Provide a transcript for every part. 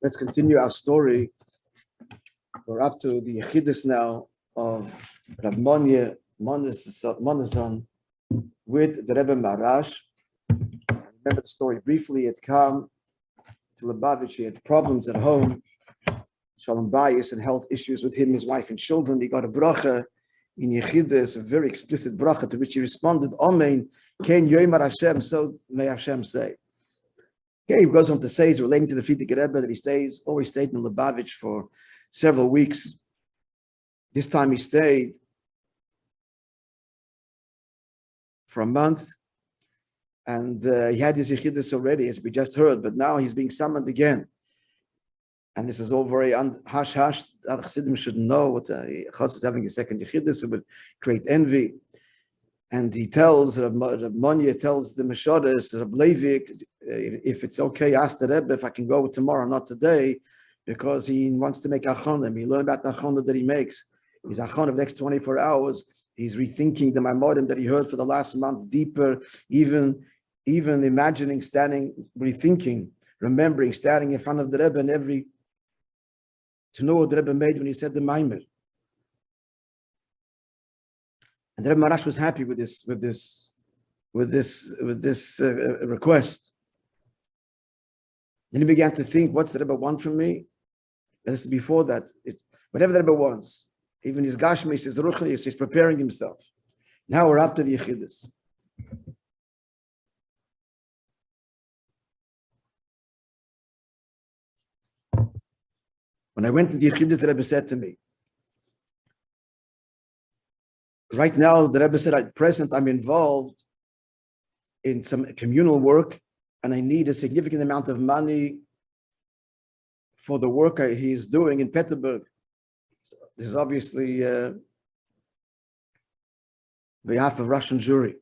Let's continue our story. We're up to the Yechidus now of Rav Monye Moneson with the Rebbe Marash. Remember the story briefly. He had come to Lubavitch. He had problems at home, Shalom Bayis, and health issues with him, his wife, and children. He got a bracha in Yechidus, a very explicit bracha, to which he responded, Amen, Ken Yoimar Hashem, so may Hashem say. Okay, he goes on to say, he's relating to the Frierdiker Rebbe that he always stayed in Lubavitch for several weeks. This time he stayed for a month, and he had his Yechidus already, as we just heard, but now he's being summoned again. And this is all very hush-hush. Other Chassidim should know what Chas is having a second Yechidus. It would create envy. And he tells, Rav Monye tells the Meshodes, Rav Leivik, if it's okay, ask the Rebbe if I can go tomorrow, not today, because he wants to make achonim. He learned about the achonim that he makes. His achonim of the next 24 hours. He's rethinking the Maimorim that he heard for the last month deeper, even imagining standing, rethinking, remembering, standing in front of the Rebbe and to know what the Rebbe made when he said the Maimer. And the Rebbe Marash was happy with this request. Then he began to think, what's the Rebbe want from me? And this is before that. Whatever the Rebbe wants. Even his Gashmis, his Ruchnis, he's preparing himself. Now we're up to the Yechidus. When I went to the Yechidus, the Rebbe said to me, right now, the Rebbe said, at present, I'm involved in some communal work, and I need a significant amount of money for the work he's doing in Peterburg. So this is obviously behalf of Russian Jewry.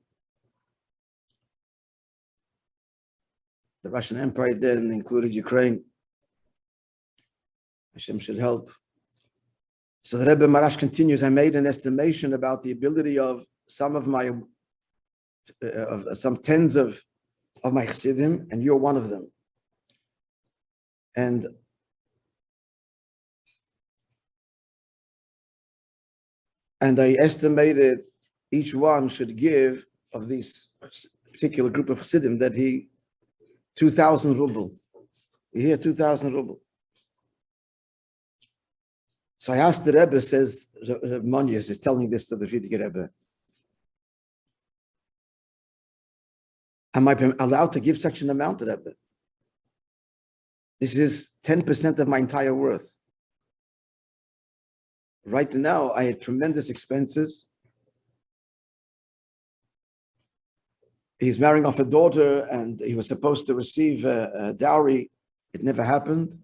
The Russian Empire then included Ukraine. Hashem should help. So the Rebbe Marash continues, I made an estimation about the ability of some of my, some tens of my Chassidim, and you're one of them. And I estimated each one should give of these particular group of Chassidim that 2,000 ruble. You hear 2,000 ruble. So I asked the Rebbe, says Rav Monye is telling this to the Frierdiker Rebbe. Am I allowed to give such an amount to Rebbe? This is 10% of my entire worth. Right now, I had tremendous expenses. He's marrying off a daughter, and he was supposed to receive a dowry. It never happened.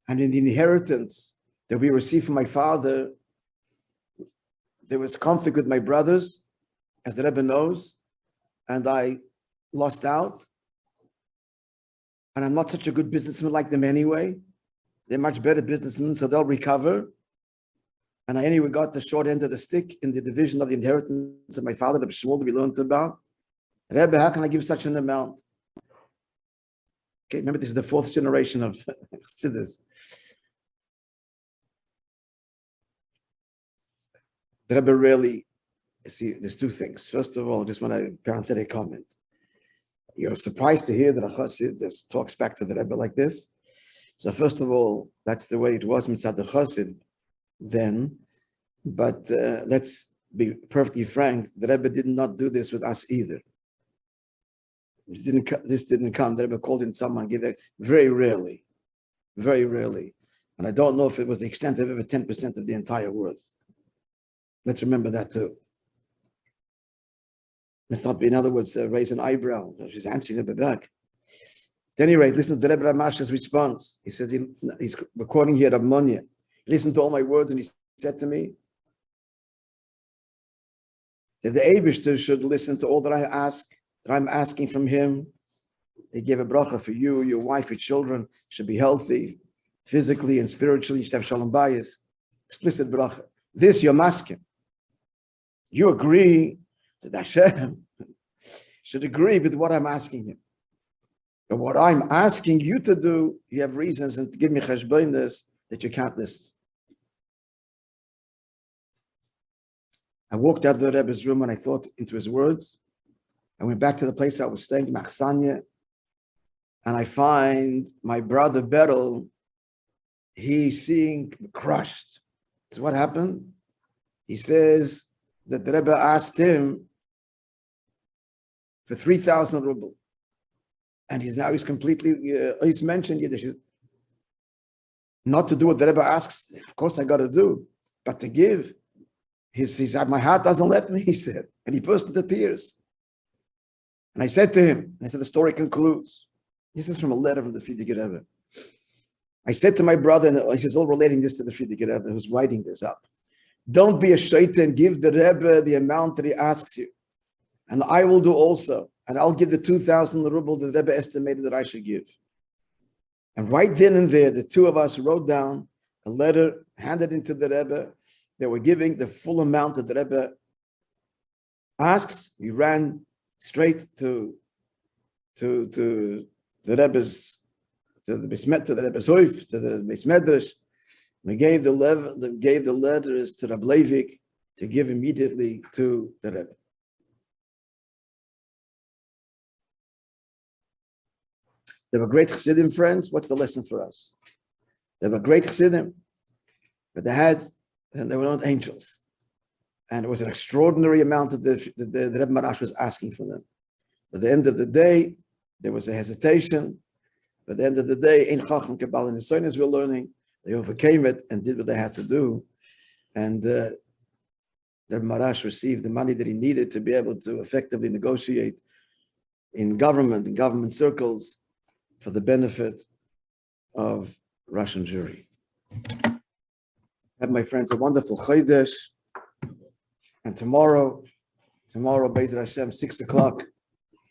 And in the inheritance that we received from my father, there was conflict with my brothers, as the Rebbe knows, and I lost out. And I'm not such a good businessman like them anyway. They're much better businessmen, so they'll recover. And I anyway got the short end of the stick in the division of the inheritance of my father, the Shmuel, that we learned about. Rebbe, how can I give such an amount? Okay, remember, this is the fourth generation of Chassidus. The Rebbe really, see, there's two things. First of all, just want a parenthetic comment. You're surprised to hear that a Chassid just talks back to the Rebbe like this. So first of all, that's the way it was mitzad the Chassid then. But let's be perfectly frank, the Rebbe did not do this with us either. This didn't come. The Rebbe called in someone, give it very rarely. And I don't know if it was the extent of ever 10% of the entire worth. Let's remember that too. Let's not be, in other words, raise an eyebrow. She's answering the Rebbe back. At any rate, listen to the Rebbe Ramash's response. He says he's recording here Rav Monye. He listened to all my words and he said to me that the Eibishter should listen to all that I ask, that I'm asking from him. He gave a bracha for you, your wife, your children should be healthy, physically and spiritually. You should have shalom bayis. Explicit bracha. This you're masking. You agree that Hashem should agree with what I'm asking him. But what I'm asking you to do, you have reasons and to give me cheshbonos that you can't listen. I walked out of the Rebbe's room and I thought into his words. I went back to the place I was staying, Machsanya, and I find my brother Beryl, he's seeing crushed. So what happened? He says that the Rebbe asked him for 3,000 ruble. And he's completely, he's mentioned Yiddish. Not to do what the Rebbe asks, of course I got to do, but to give. He said, my heart doesn't let me, he said. And he burst into tears. And I said to him, the story concludes. This is from a letter from the Frierdiker Rebbe. I said to my brother, and he's all relating this to the Frierdiker Rebbe who's writing this up. Don't be a shaitan, give the Rebbe the amount that he asks you. And I will do also. And I'll give the 2,000 ruble that the Rebbe estimated that I should give. And right then and there, the two of us wrote down a letter, handed into the Rebbe. They were giving the full amount that the Rebbe asks. We ran straight to the Rebbe's, to the Rebbe's Hof, to the Beis Medrash. We gave the letters to Rabbi Leivik to give immediately to the Rebbe. They were great Chassidim friends. What's the lesson for us? They were great Chassidim, but they were not angels. And it was an extraordinary amount that the Rebbe Maharash was asking for them. At the end of the day, there was a hesitation. But at the end of the day, Ein Chacham Kabbalah Nisonos we're learning. They overcame it and did what they had to do. And the Rebbe Maharash received the money that he needed to be able to effectively negotiate in government circles, for the benefit of Russian Jewry. Have, my friends, a wonderful Chodesh. And tomorrow, Be'ez Hashem, 6 o'clock,